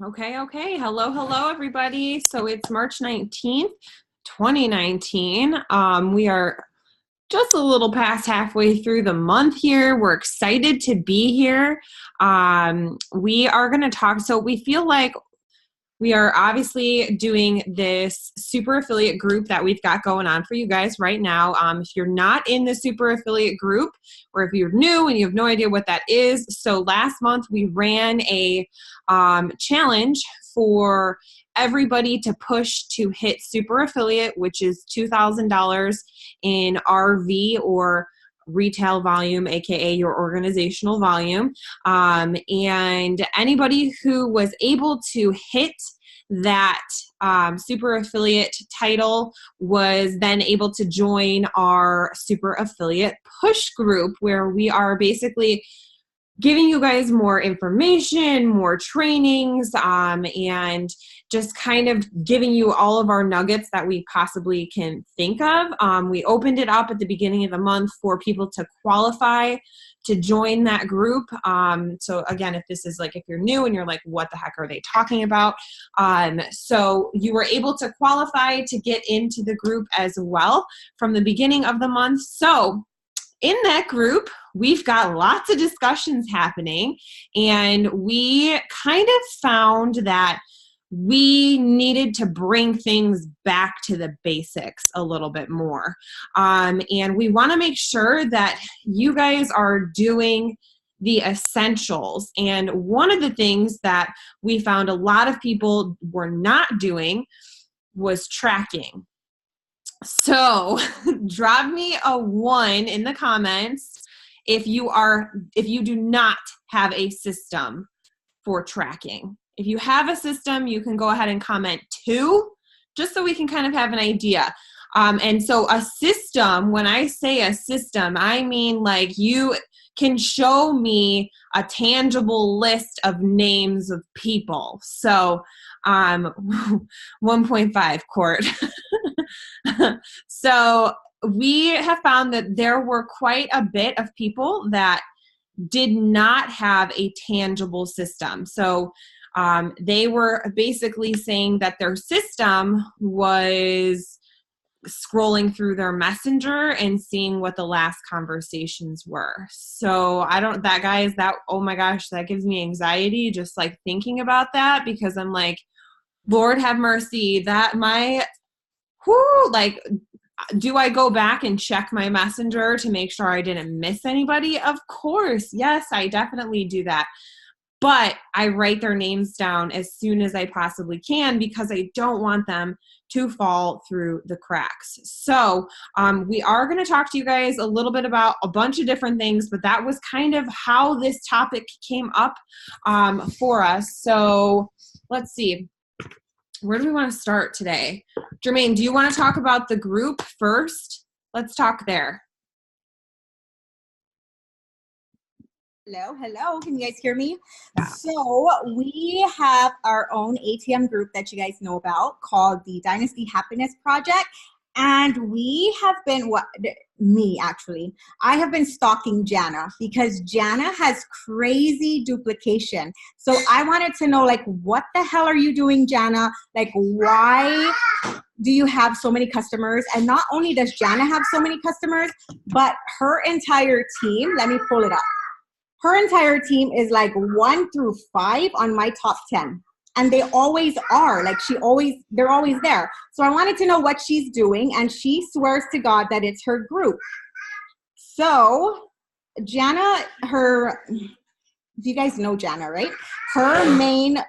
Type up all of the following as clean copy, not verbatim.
Okay. Hello, everybody. So it's March 19th, 2019. We are just a little past halfway through the month here. We're excited to be here. We are going to talk. So we feel like we are obviously doing this super affiliate group that we've got going on for you guys right now. If you're not in the super affiliate group, or if you're new and you have no idea what that is, so last month we ran a challenge for everybody to push to hit super affiliate, which is $2,000 in RV or retail volume, aka your organizational volume. And anybody who was able to hit that super affiliate title was then able to join our super affiliate push group, where we are basically giving you guys more information, more trainings, and just kind of giving you all of our nuggets that we possibly can think of. We opened it up at the beginning of the month for people to qualify to join that group. So again, if you're new and you're like, what the heck are they talking about? So you were able to qualify to get into the group as well from the beginning of the month. So in that group, we've got lots of discussions happening, and we kind of found that we needed to bring things back to the basics a little bit more. And we want to make sure that you guys are doing the essentials. And one of the things that we found a lot of people were not doing was tracking. So drop me a 1 in the comments if you do not have a system for tracking. If you have a system, you can go ahead and comment 2, just so we can kind of have an idea. And so a system, when I say a system, I mean like you can show me a tangible list of names of people. So 1.5 Court. So we have found that there were quite a bit of people that did not have a tangible system. So they were basically saying that their system was scrolling through their messenger and seeing what the last conversations were. So oh my gosh, that gives me anxiety just like thinking about that, because I'm like, Lord have mercy, do I go back and check my messenger to make sure I didn't miss anybody? Of course. Yes, I definitely do that. But I write their names down as soon as I possibly can, because I don't want them to fall through the cracks. So we are going to talk to you guys a little bit about a bunch of different things, but that was kind of how this topic came up for us. So let's see. Where do we want to start today? Jermaine, do you want to talk about the group first? Let's talk there. Hello. Can you guys hear me? Yeah. So we have our own ATM group that you guys know about called the Dynasty Happiness Project. And we have been, I have been stalking Jana, because Jana has crazy duplication. So I wanted to know, like, what the hell are you doing, Jana? Like, why do you have so many customers? And not only does Jana have so many customers, but her entire team, let me pull it up. Her entire team is like 1 through 5 on my top 10. And they always are, they're always there. So I wanted to know what she's doing, and she swears to God that it's her group. So Jana, you guys know Jana, right? Her main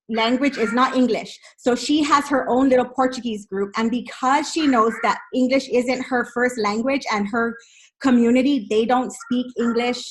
language is not English. So she has her own little Portuguese group. And because she knows that English isn't her first language, and her community, they don't speak English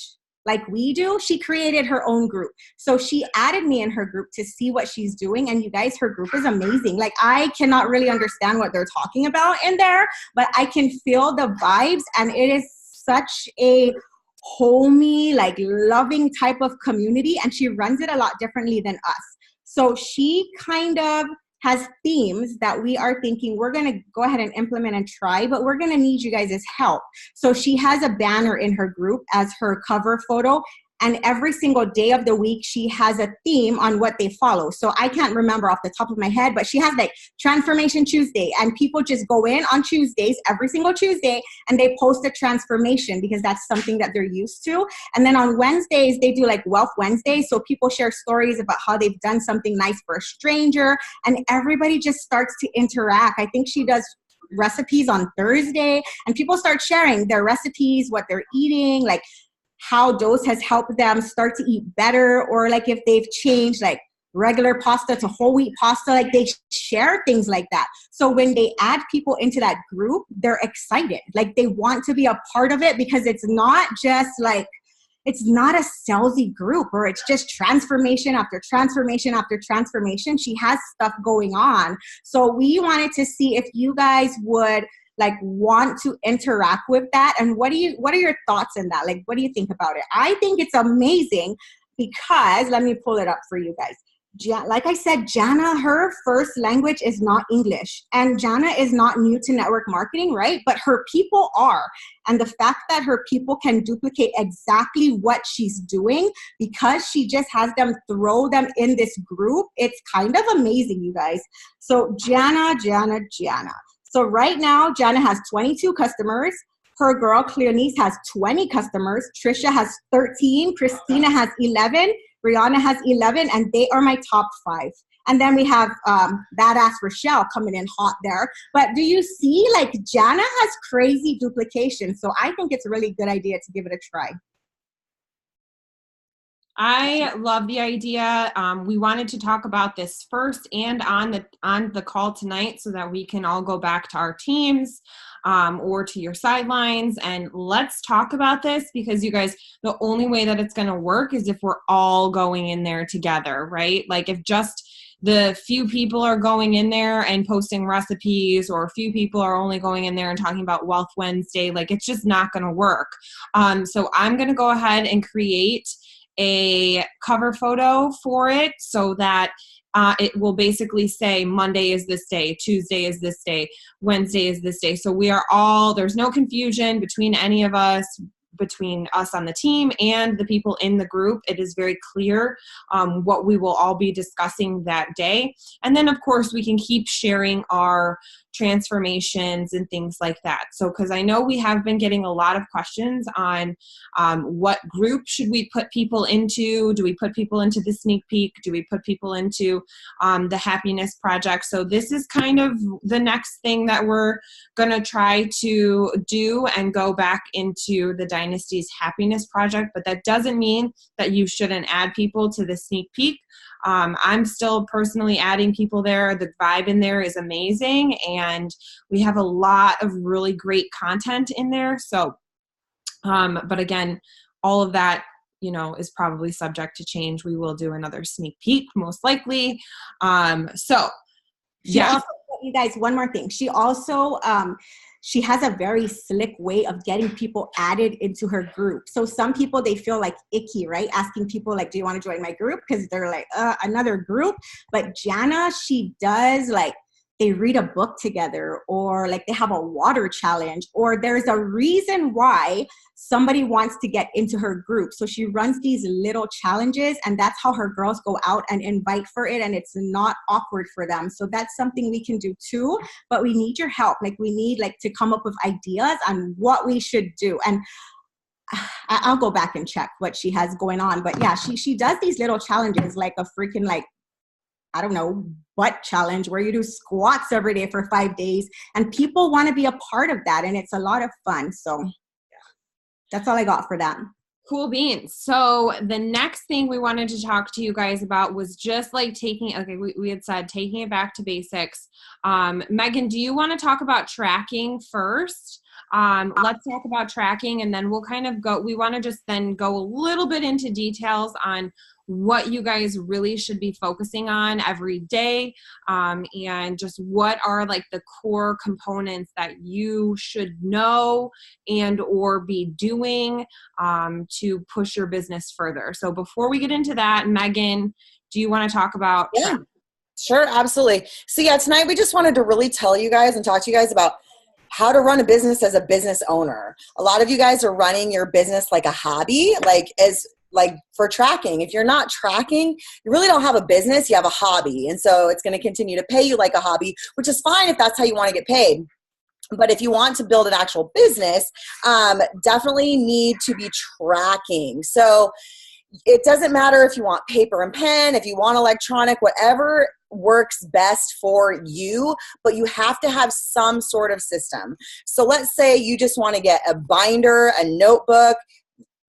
like we do, she created her own group. So she added me in her group to see what she's doing. And you guys, her group is amazing. Like, I cannot really understand what they're talking about in there, but I can feel the vibes. And it is such a homey, like, loving type of community. And she runs it a lot differently than us. So she kind of has themes that we are thinking we're going to go ahead and implement and try, but we're going to need you guys' help. So she has a banner in her group as her cover photo, And every single day of the week, she has a theme on what they follow. So I can't remember off the top of my head, but she has like Transformation Tuesday, and people just go in on Tuesdays, every single Tuesday, and they post a transformation because that's something that they're used to. And then on Wednesdays, they do like Wealth Wednesday. So people share stories about how they've done something nice for a stranger, and everybody just starts to interact. I think she does recipes on Thursday, and people start sharing their recipes, what they're eating, like how dose has helped them start to eat better, or like if they've changed like regular pasta to whole wheat pasta, like they share things like that. So when they add people into that group, they're excited, like they want to be a part of it, because it's not just like, it's not a salesy group or it's just transformation after transformation after transformation. She has stuff going on. So we wanted to see if you guys would like want to interact with that. And what are your thoughts on that? Like, what do you think about it? I think it's amazing because, let me pull it up for you guys. Like I said, Jana, her first language is not English, and Jana is not new to network marketing, right? But her people are. And the fact that her people can duplicate exactly what she's doing because she just has them throw them in this group, it's kind of amazing, you guys. So Jana. So right now, Jana has 22 customers. Her girl, Clearnice, has 20 customers. Trisha has 13. Christina has 11. Brianna has 11, and they are my top 5. And then we have Badass Rochelle coming in hot there. But do you see, like, Jana has crazy duplication. So I think it's a really good idea to give it a try. I love the idea. We wanted to talk about this first and on the call tonight so that we can all go back to our teams or to your sidelines, and let's talk about this, because you guys, the only way that it's going to work is if we're all going in there together, right? Like if just the few people are going in there and posting recipes, or a few people are only going in there and talking about Wealth Wednesday, like it's just not going to work. So I'm going to go ahead and create a cover photo for it so that it will basically say Monday is this day, Tuesday is this day, Wednesday is this day. So we are all, there's no confusion between any of us, between us on the team and the people in the group. It is very clear what we will all be discussing that day. And then of course we can keep sharing our transformations and things like that. So, because I know we have been getting a lot of questions on what group should we put people into? Do we put people into the sneak peek? Do we put people into the happiness project? So this is kind of the next thing that we're going to try to do and go back into the Dynasty's happiness project. But that doesn't mean that you shouldn't add people to the sneak peek. I'm still personally adding people there. The vibe in there is amazing, and we have a lot of really great content in there. So, but again, all of that, you know, is probably subject to change. We will do another sneak peek, most likely. So, yeah. Also, you guys, one more thing. She also, she has a very slick way of getting people added into her group. So some people, they feel like icky, right? Asking people like, do you want to join my group? Because they're like, another group. But Jana, she does like, they read a book together, or like they have a water challenge, or there's a reason why somebody wants to get into her group. So she runs these little challenges, and that's how her girls go out and invite for it, and it's not awkward for them. So that's something we can do too, but we need your help. Like we need like to come up with ideas on what we should do. And I'll go back and check what she has going on. But yeah, she does these little challenges, like a freaking like, I don't know, butt challenge where you do squats every day for 5 days, and people want to be a part of that, and it's a lot of fun. So that's all I got for that. Cool beans. So the next thing we wanted to talk to you guys about was just like taking, okay, we had said taking it back to basics. Megan, do you want to talk about tracking first? Let's talk about tracking, and then we'll kind of go, we want to just then go a little bit into details on what you guys really should be focusing on every day, and just what are like the core components that you should know and or be doing to push your business further. So before we get into that, Megan, do you want to talk about tracking? Sure, absolutely. So yeah, tonight we just wanted to really tell you guys and talk to you guys about how to run a business as a business owner. A lot of you guys are running your business like a hobby, like as like for tracking. If you're not tracking, you really don't have a business, you have a hobby. And so it's going to continue to pay you like a hobby, which is fine if that's how you want to get paid. But if you want to build an actual business, definitely need to be tracking. So it doesn't matter if you want paper and pen, if you want electronic, whatever works best for you, but you have to have some sort of system. So let's say you just want to get a binder, a notebook,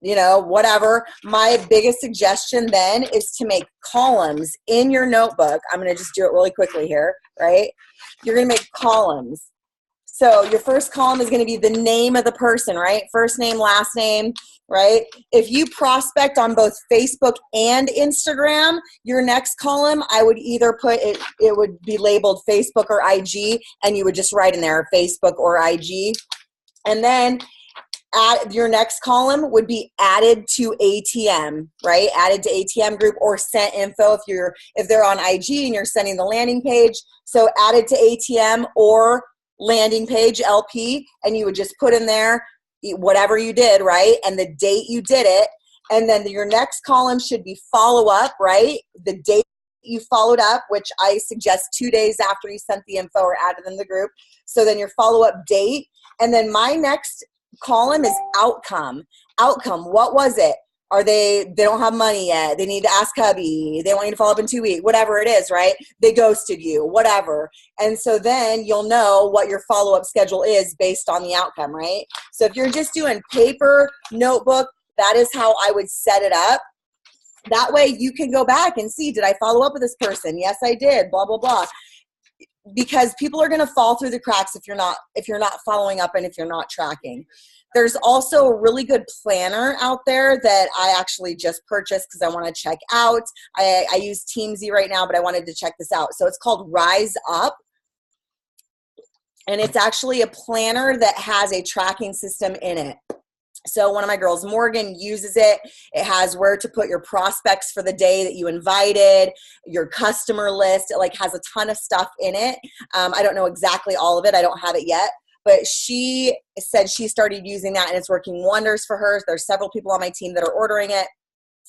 whatever. My biggest suggestion then is to make columns in your notebook. I'm going to just do it really quickly here, right? You're going to make columns. So your first column is going to be the name of the person, right? First name, last name, right? If you prospect on both Facebook and Instagram, your next column, I would either put it would be labeled Facebook or IG, and you would just write in there Facebook or IG. And then your next column would be added to ATM, right? Added to ATM group or sent info if they're on IG and you're sending the landing page. So added to ATM or landing page LP, and you would just put in there whatever you did, right? And the date you did it. And then your next column should be follow up, right? The date you followed up, which I suggest 2 days after you sent the info or added in the group. So then your follow up date. And then my next column is outcome. Outcome, what was it? They don't have money yet. They need to ask hubby. They want you to follow up in 2 weeks, whatever it is, right? They ghosted you, whatever. And so then you'll know what your follow-up schedule is based on the outcome, right? So if you're just doing paper, notebook, that is how I would set it up. That way you can go back and see, did I follow up with this person? Yes, I did, blah, blah, blah. Because people are going to fall through the cracks if you're not following up and if you're not tracking. There's also a really good planner out there that I actually just purchased because I want to check out. I use Teamzy right now, but I wanted to check this out. So it's called Rise Up. And it's actually a planner that has a tracking system in it. So one of my girls, Morgan, uses it. It has where to put your prospects for the day that you invited, your customer list. It has a ton of stuff in it. I don't know exactly all of it. I don't have it yet. But she said she started using that and it's working wonders for her. There's several people on my team that are ordering it.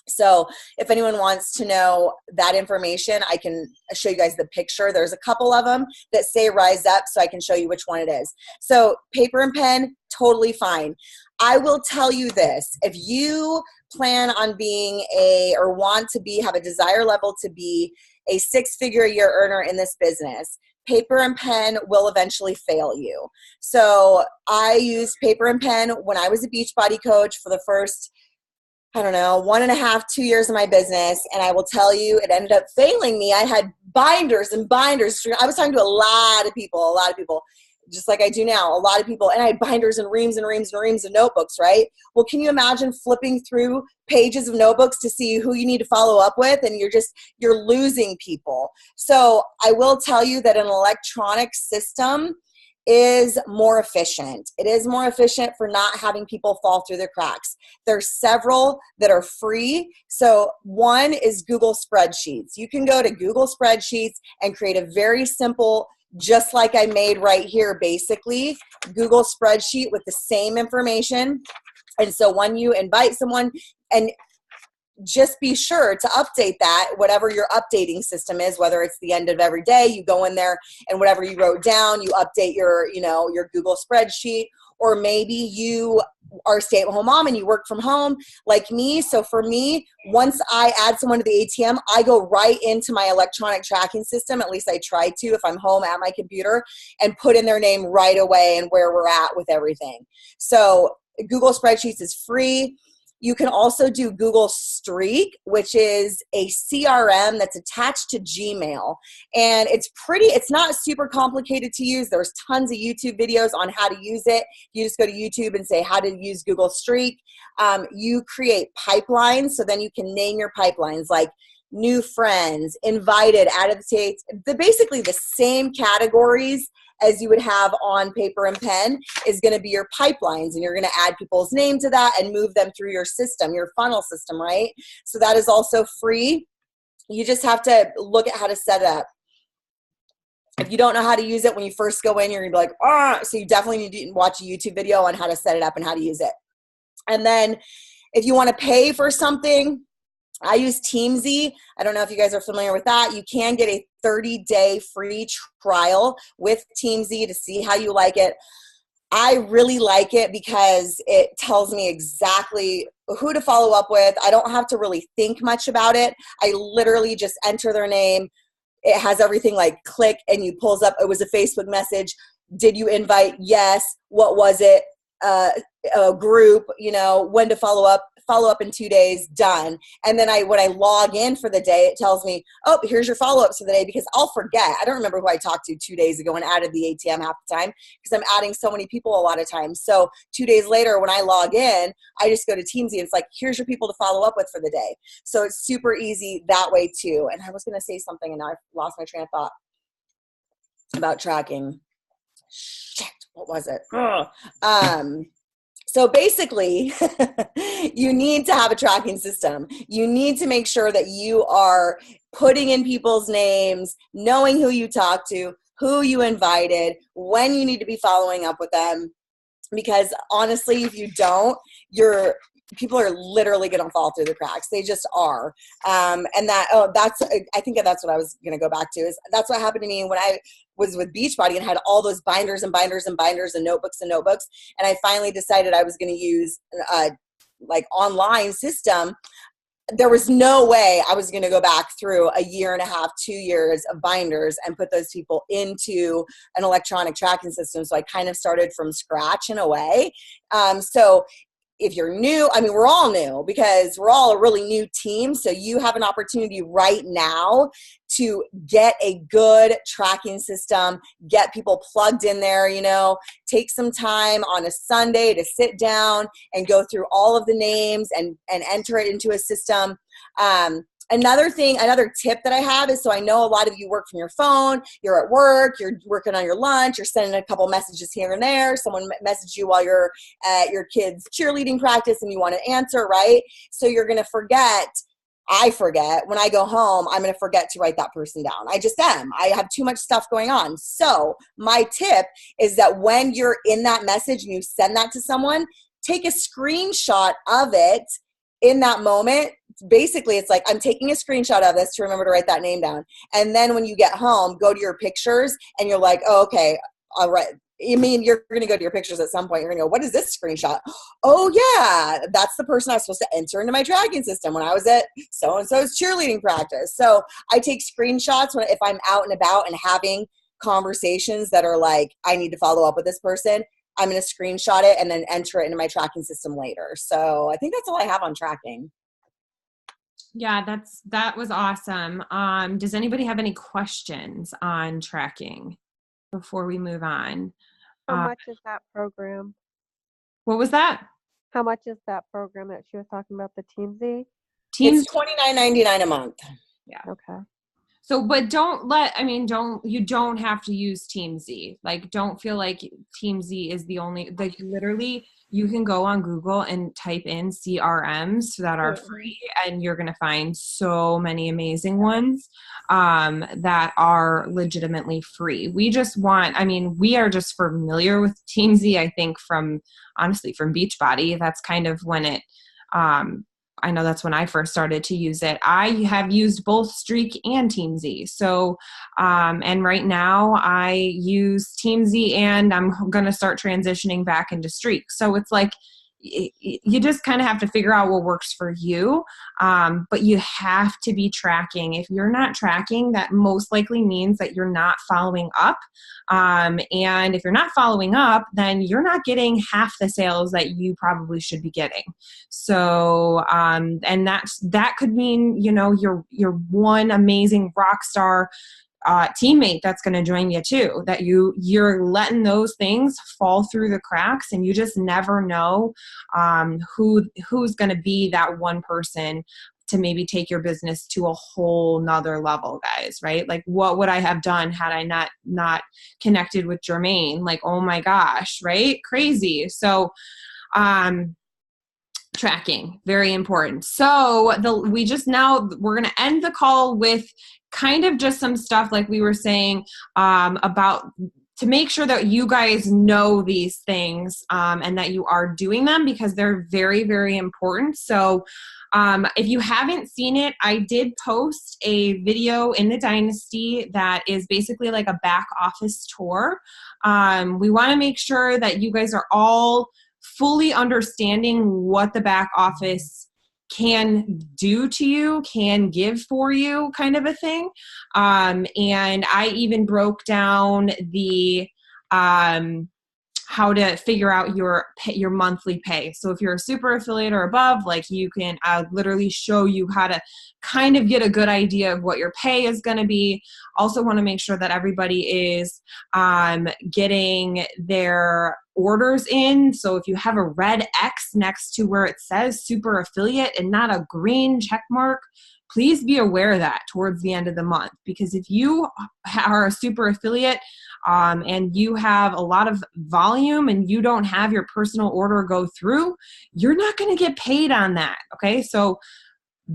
So if anyone wants to know that information, I can show you guys the picture. There's a couple of them that say Rise Up, so I can show you which one it is. So paper and pen, totally fine. I will tell you this, if you plan on being or want to have a desire level to be a 6-figure a year earner in this business, paper and pen will eventually fail you. So I used paper and pen when I was a Beachbody coach for the first, 1.5, 2 years of my business. And I will tell you, it ended up failing me. I had binders and binders. I was talking to a lot of people, just like I do now, a lot of people. And I had binders and reams and reams and reams of notebooks, right? Well, can you imagine flipping through pages of notebooks to see who you need to follow up with? And you're losing people. So I will tell you that an electronic system is more efficient. It is more efficient for not having people fall through the cracks. There's several that are free. So one is Google Spreadsheets. You can go to Google Spreadsheets and create a very simple, just like I made right here, basically, Google Spreadsheet with the same information. And so when you invite someone, and just be sure to update that, whatever your updating system is, whether it's the end of every day, you go in there and whatever you wrote down, you update your Google Spreadsheet. Or maybe you are a stay-at-home mom and you work from home like me. So for me, once I add someone to the ATM, I go right into my electronic tracking system, at least I try to if I'm home at my computer, and put in their name right away and where we're at with everything. So Google Spreadsheets is free. You can also do Google Streak, which is a CRM that's attached to Gmail. And it's not super complicated to use. There's tons of YouTube videos on how to use it. You just go to YouTube and say how to use Google Streak. You create pipelines, so then you can name your pipelines like new friends, invited, added to basically the same categories as you would have on paper and pen is going to be your pipelines, and you're going to add people's name to that and move them through your system, your funnel system, right? So that is also free. You just have to look at how to set it up. If you don't know how to use it when you first go in, you're going to be like, so you definitely need to watch a YouTube video on how to set it up and how to use it. And then if you want to pay for something, I use Teamzy. I don't know if you guys are familiar with that. You can get a 30-day free trial with Teamzy to see how you like it. I really like it because it tells me exactly who to follow up with. I don't have to really think much about it. I literally just enter their name. It has everything like click and you pulls up. It was a Facebook message. Did you invite? Yes. What was it? A group, when to follow up in 2 days, done. And then when I log in for the day, it tells me, oh, here's your follow-ups for the day, because I'll forget. I don't remember who I talked to 2 days ago and added the ATM half the time because I'm adding so many people a lot of times. So 2 days later, when I log in, I just go to Teamzy and it's like, here's your people to follow up with for the day. So it's super easy that way too. And I was going to say something and now I've lost my train of thought about tracking. Shit, what was it? So basically, you need to have a tracking system. You need to make sure that you are putting in people's names, knowing who you talked to, who you invited, when you need to be following up with them. Because honestly, if you don't, people are literally going to fall through the cracks. They just are. I think that's what I was going to go back to, is that's what happened to me when I was with Beachbody and had all those binders and binders and binders and notebooks. And I finally decided I was going to use like online system. There was no way I was going to go back through a year and a half, 2 years of binders and put those people into an electronic tracking system. So I kind of started from scratch in a way. So if you're new, we're all new because we're all a really new team. So you have an opportunity right now to get a good tracking system, get people plugged in there, take some time on a Sunday to sit down and go through all of the names and enter it into a system. Another tip that I have is, so I know a lot of you work from your phone, you're at work, you're working on your lunch, you're sending a couple messages here and there, someone messaged you while you're at your kid's cheerleading practice and you want to answer, right? So you're going to forget. I forget. When I go home, I'm going to forget to write that person down. I just am. I have too much stuff going on. So my tip is that when you're in that message and you send that to someone, take a screenshot of it in that moment. Basically, it's like, I'm taking a screenshot of this to remember to write that name down. And then when you get home, go to your pictures and you're like, oh, okay, all right. You're going to go to your pictures at some point. You're going to go, what is this screenshot? Oh, yeah, that's the person I was supposed to enter into my tracking system when I was at so-and-so's cheerleading practice. So I take screenshots if I'm out and about and having conversations that are like, I need to follow up with this person. I'm going to screenshot it and then enter it into my tracking system later. So I think that's all I have on tracking. Yeah, that was awesome. Does anybody have any questions on tracking before we move on? How much is that program? What was that? How much is that program that she was talking about, the Teamzy? It's $29.99 a month. Yeah. Okay. So, but you don't have to use Teamzy. Like, don't feel like Teamzy is the only, like, literally you can go on Google and type in CRMs that are free and you're going to find so many amazing ones that are legitimately free. We are just familiar with Teamzy, I think honestly from Beachbody. That's kind of when it, I know that's when I first started to use it. I have used both Streak and Teamzy. So, and right now I use Teamzy and I'm going to start transitioning back into Streak. So it's like, you just kind of have to figure out what works for you. But you have to be tracking. If you're not tracking, that most likely means that you're not following up. And if you're not following up, then you're not getting half the sales that you probably should be getting. So, and that could mean, you're one amazing rock star teammate that's going to join you too, that you're letting those things fall through the cracks and you just never know who's going to be that one person to maybe take your business to a whole nother level, guys, right? Like, what would I have done had I not connected with Jermaine? Like, oh my gosh, right? Crazy. So, tracking, very important. So we're going to end the call with kind of just some stuff like we were saying about to make sure that you guys know these things and that you are doing them, because they're very, very important. So if you haven't seen it, I did post a video in the Dynasty that is basically like a back office tour. We want to make sure that you guys are all fully understanding what the back office can do to you, can give for you, kind of a thing. And I even broke down the how to figure out your monthly pay. So if you're a super affiliate or above, like you can literally show you how to kind of get a good idea of what your pay is going to be. Also want to make sure that everybody is getting their orders in. So if you have a red X next to where it says super affiliate and not a green check mark, please be aware of that towards the end of the month, because if you are a super affiliate and you have a lot of volume and you don't have your personal order go through, you're not going to get paid on that. Okay. So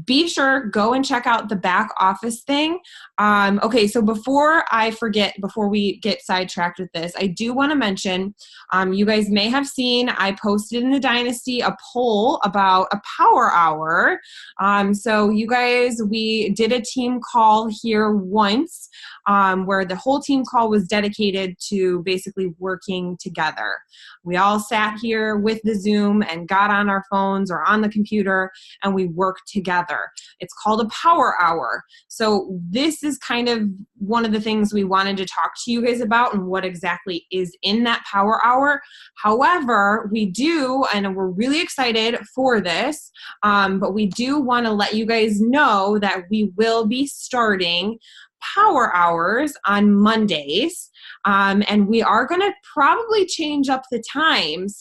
be sure, go and check out the back office thing. Okay, so before I forget, before we get sidetracked with this, I do want to mention, you guys may have seen, I posted in the Dynasty a poll about a power hour. So you guys, we did a team call here once where the whole team call was dedicated to basically working together. We all sat here with the Zoom and got on our phones or on the computer and we worked together. It's called a power hour. So this is kind of one of the things we wanted to talk to you guys about and what exactly is in that power hour. However, we do, and we're really excited for this, but we do want to let you guys know that we will be starting power hours on Mondays. And we are going to probably change up the times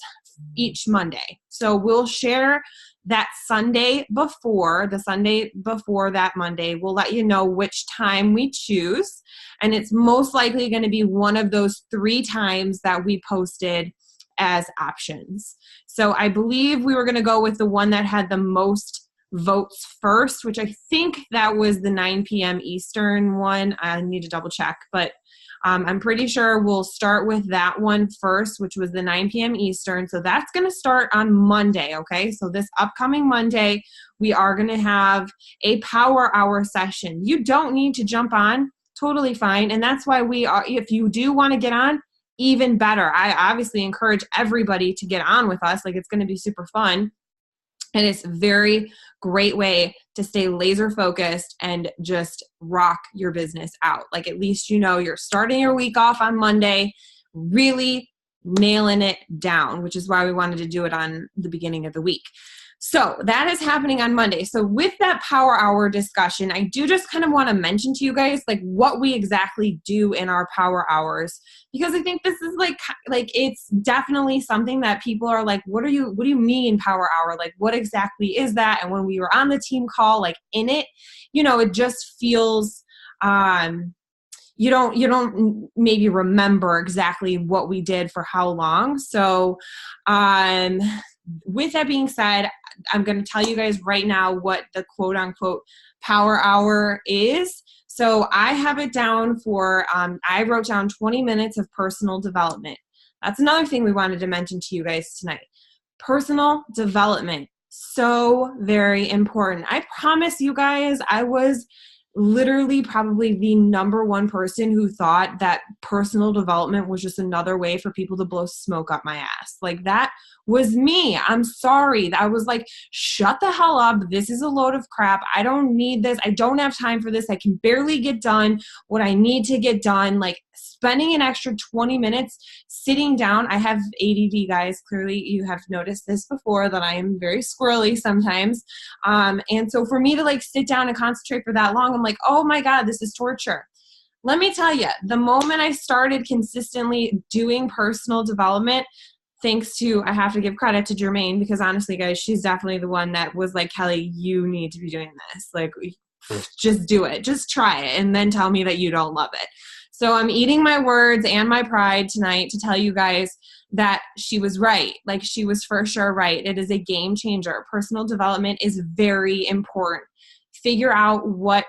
each Monday. So we'll share that Sunday before that Monday. We'll let you know which time we choose. And it's most likely going to be one of those 3 times that we posted as options. So I believe we were going to go with the one that had the most votes first, which I think that was the 9 p.m. Eastern one. I need to double check, but I'm pretty sure we'll start with that one first, which was the 9 p.m. Eastern. So that's going to start on Monday, okay? So this upcoming Monday, we are going to have a power hour session. You don't need to jump on, totally fine. And that's why we are, if you do want to get on, even better. I obviously encourage everybody to get on with us. Like, it's going to be super fun. And it's a very great way to stay laser focused and just rock your business out. Like, at least you know you're starting your week off on Monday, really nailing it down, which is why we wanted to do it on the beginning of the week. So that is happening on Monday. So with that power hour discussion, I do just kind of want to mention to you guys like what we exactly do in our power hours, because I think this is like it's definitely something that people are like, what do you mean power hour? Like, what exactly is that? And when we were on the team call, like in it, you know, it just feels you don't maybe remember exactly what we did for how long. So with that being said, I'm going to tell you guys right now what the quote unquote power hour is. So I have it down for, I wrote down 20 minutes of personal development. That's another thing we wanted to mention to you guys tonight. Personal development, so very important. I promise you guys, I was literally probably the number one person who thought that personal development was just another way for people to blow smoke up my ass. Like, that was me. I'm sorry. I was like, shut the hell up. This is a load of crap. I don't need this. I don't have time for this. I can barely get done what I need to get done. Like, spending an extra 20 minutes sitting down. I have ADD, guys. Clearly, you have noticed this before, that I am very squirrely sometimes. And so for me to like sit down and concentrate for that long, I'm like, oh my God, this is torture. Let me tell you, the moment I started consistently doing personal development, thanks to, I have to give credit to Jermaine, because honestly, guys, she's definitely the one that was like, Kelly, you need to be doing this. Like, just do it. Just try it. And then tell me that you don't love it. So I'm eating my words and my pride tonight to tell you guys that she was right. Like, she was for sure right. It is a game changer. Personal development is very important. Figure out what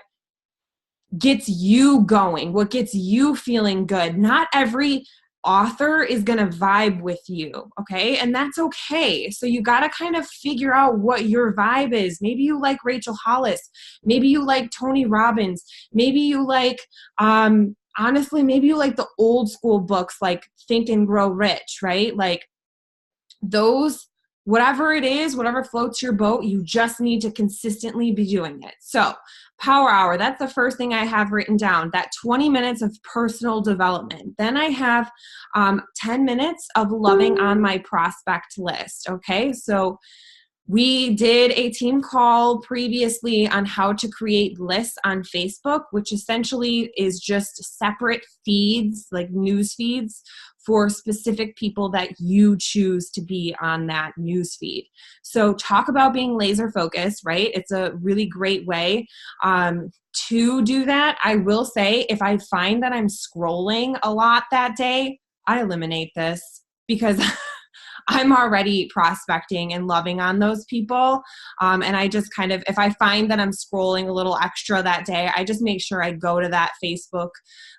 gets you going, what gets you feeling good. Not every author is going to vibe with you. Okay. And that's okay. So you got to kind of figure out what your vibe is. Maybe you like Rachel Hollis. Maybe you like Tony Robbins. Maybe you like, honestly, maybe you like the old school books like Think and Grow Rich, right? Like those, whatever it is, whatever floats your boat, you just need to consistently be doing it. So Power Hour, that's the first thing I have written down, that 20 minutes of personal development. Then I have 10 minutes of loving on my prospect list. Okay, so we did a team call previously on how to create lists on Facebook, which essentially is just separate feeds, like news feeds, for specific people that you choose to be on that news feed. So talk about being laser focused, right? It's a really great way to do that. I will say if I find that I'm scrolling a lot that day, I eliminate this because I'm already prospecting and loving on those people. And I just kind of, if I find that I'm scrolling a little extra that day, I just make sure I go to that Facebook,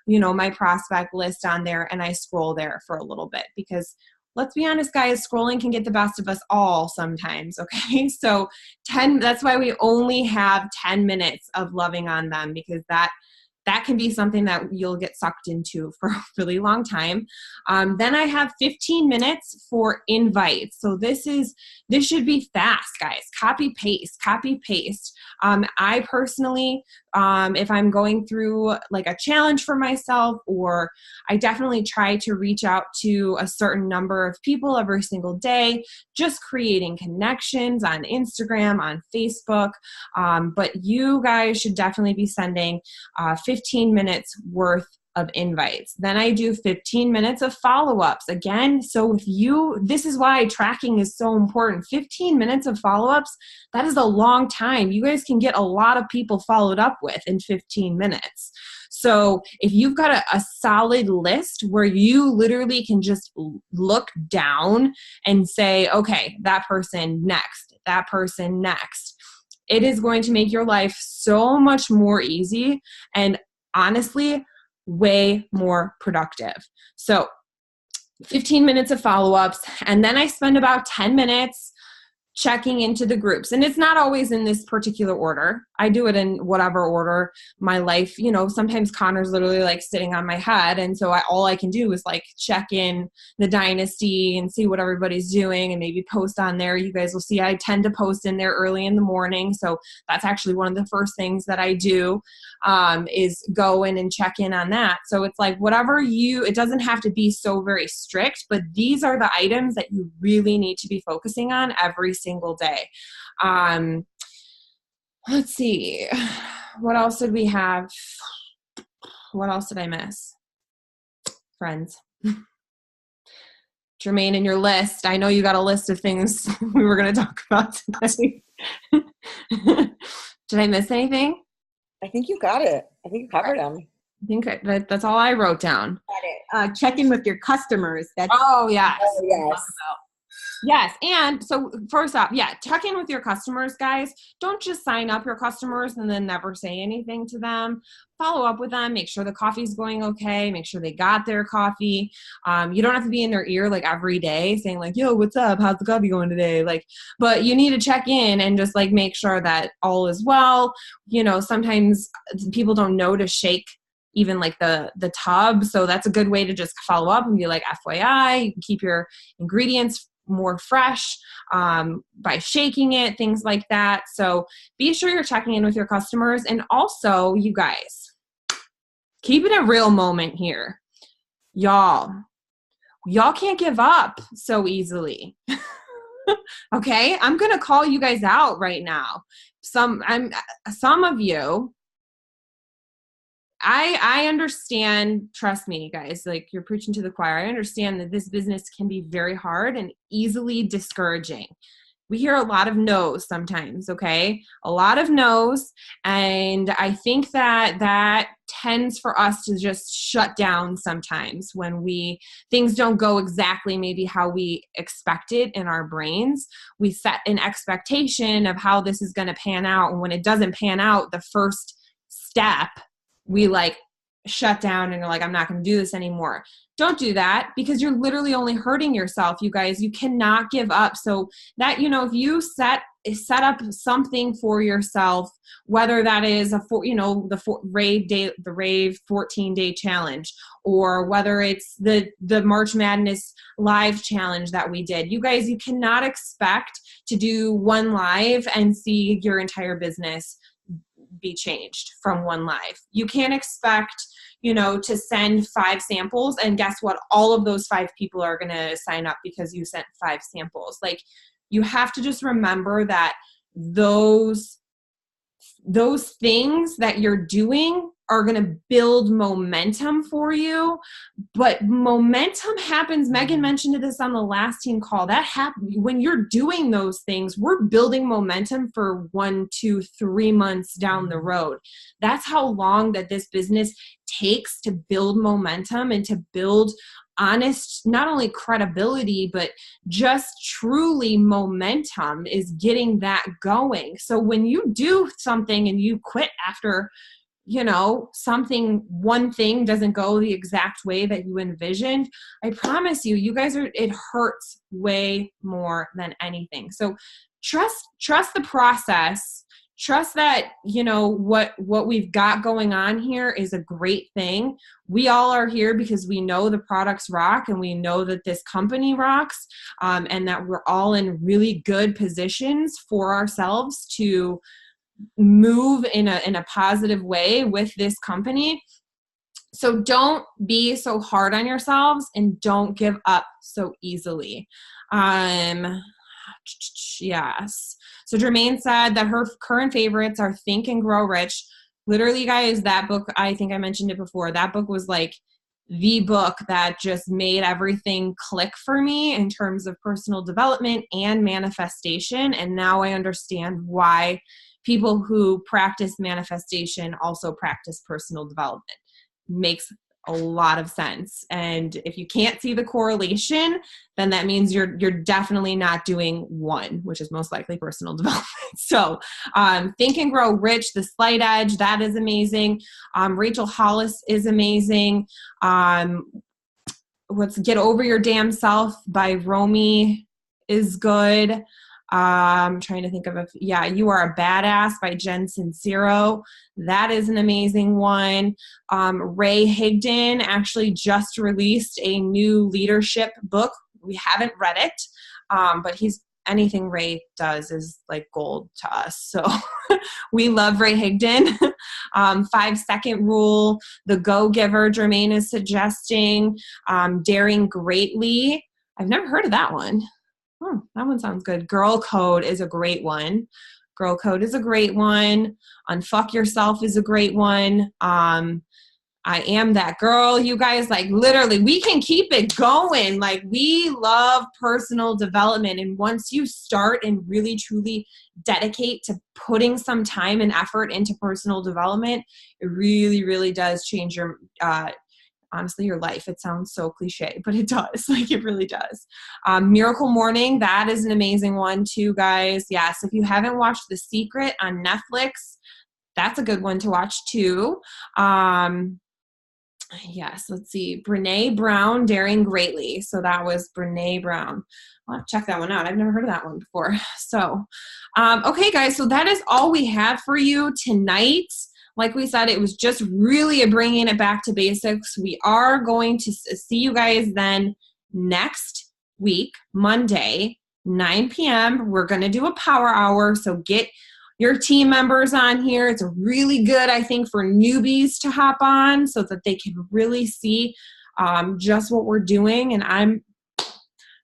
my prospect list on there, and I scroll there for a little bit because let's be honest, guys, scrolling can get the best of us all sometimes. Okay. So that's why we only have 10 minutes of loving on them, because that can be something that you'll get sucked into for a really long time. Then I have 15 minutes for invites. So this should be fast, guys. Copy, paste. I personally, if I'm going through like a challenge for myself, or I definitely try to reach out to a certain number of people every single day, just creating connections on Instagram, on Facebook. But you guys should definitely be sending 15 minutes worth of invites. Then I do 15 minutes of follow-ups. Again, so this is why tracking is so important. 15 minutes of follow-ups, that is a long time. You guys can get a lot of people followed up with in 15 minutes. So if you've got a solid list where you literally can just look down and say, okay, that person next, it is going to make your life so much more easy and honestly, way more productive. So 15 minutes of follow-ups, and then I spend about 10 minutes checking into the groups. And it's not always in this particular order. I do it in whatever order my life, sometimes Connor's literally like sitting on my head. And so all I can do is like check in the Dynasty and see what everybody's doing and maybe post on there. You guys will see I tend to post in there early in the morning. So that's actually one of the first things that I do is go in and check in on that. So it's like it doesn't have to be so very strict, but these are the items that you really need to be focusing on every single day. Let's see. What else did we have? What else did I miss? Friends. Jermaine, in your list, I know you got a list of things we were going to talk about today. Did I miss anything? I think you got it. I think you covered them. I think that's all I wrote down. Got it. Check in with your customers. Oh, yes. Oh, yes. Yes. And so first off, check in with your customers, guys. Don't just sign up your customers and then never say anything to them. Follow up with them. Make sure the coffee's going okay. Make sure they got their coffee. You don't have to be in their ear like every day saying like, yo, what's up? How's the coffee going today? But you need to check in and just like make sure that all is well. Sometimes people don't know to shake even like the tub. So that's a good way to just follow up and be like, FYI, you can keep your ingredients more fresh by shaking it, things like that. So be sure you're checking in with your customers. And also, you guys, keep it a real moment here. Y'all can't give up so easily. Okay? I'm going to call you guys out right now. Some of you, I understand, trust me, guys, like you're preaching to the choir. I understand that this business can be very hard and easily discouraging. We hear a lot of no's sometimes, okay? A lot of no's. And I think that tends for us to just shut down sometimes when things don't go exactly maybe how we expected in our brains. We set an expectation of how this is going to pan out. And when it doesn't pan out, the first step, we like shut down and you're like, I'm not going to do this anymore. Don't do that, because you're literally only hurting yourself, you guys. You cannot give up. So that, if you set up something for yourself, whether that is the rave 14-day challenge, or whether it's the March Madness live challenge that we did, you guys, you cannot expect to do one live and see your entire business be changed from one live. You can't expect, to send 5 samples and guess what? All of those 5 people are going to sign up because you sent 5 samples. Like, you have to just remember that those things that you're doing are going to build momentum for you. But momentum happens, Megan mentioned this on the last team call, that happens when you're doing those things. We're building momentum for 1, 2, 3 months down the road. That's how long that this business takes to build momentum and to build honest, not only credibility, but just truly momentum, is getting that going. So when you do something and you quit after, one thing doesn't go the exact way that you envisioned, I promise you, it hurts way more than anything. So trust the process. Trust that, what we've got going on here is a great thing. We all are here because we know the products rock, and we know that this company rocks, and that we're all in really good positions for ourselves to move in a positive way with this company. So don't be so hard on yourselves, and don't give up so easily. Yes. So Jermaine said that her current favorites are Think and Grow Rich. Literally, guys, that book, I think I mentioned it before, that book was like the book that just made everything click for me in terms of personal development and manifestation. And now I understand why people who practice manifestation also practice personal development. Makes a lot of sense. And if you can't see the correlation, then that means you're definitely not doing one, which is most likely personal development. So Think and Grow Rich, The Slight Edge, that is amazing. Rachel Hollis is amazing. Get Over Your Damn Self by Romy is good. I'm trying to think of You Are a Badass by Jen Sincero. That is an amazing one. Ray Higdon actually just released a new leadership book. We haven't read it, but anything Ray does is like gold to us. So we love Ray Higdon. 5-Second Rule, The Go-Giver, Jermaine is suggesting. Daring Greatly. I've never heard of that one. That one sounds good. Girl Code is a great one. Unfuck Yourself is a great one. I Am That Girl. You guys, like, literally, we can keep it going. Like, we love personal development. And once you start and really, truly dedicate to putting some time and effort into personal development, it really, really does change your honestly, your life. It sounds so cliche, but it does. Like, it really does. Miracle Morning, that is an amazing one too, guys. Yes, if you haven't watched The Secret on Netflix, that's a good one to watch too. Yes, let's see. Brene Brown, Daring Greatly. So that was Brene Brown. I'll have to check that one out. I've never heard of that one before. So, okay, guys. So that is all we have for you tonight. Like we said, it was just really a bringing it back to basics. We are going to see you guys then next week, Monday, 9 p.m. We're going to do a power hour. So get your team members on here. It's really good, I think, for newbies to hop on so that they can really see just what we're doing. And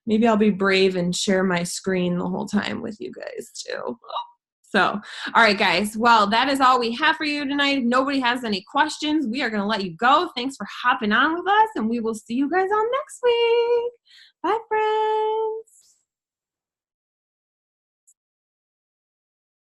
maybe I'll be brave and share my screen the whole time with you guys too. So, all right, guys. Well, that is all we have for you tonight. If nobody has any questions, we are going to let you go. Thanks for hopping on with us, and we will see you guys on next week. Bye, friends.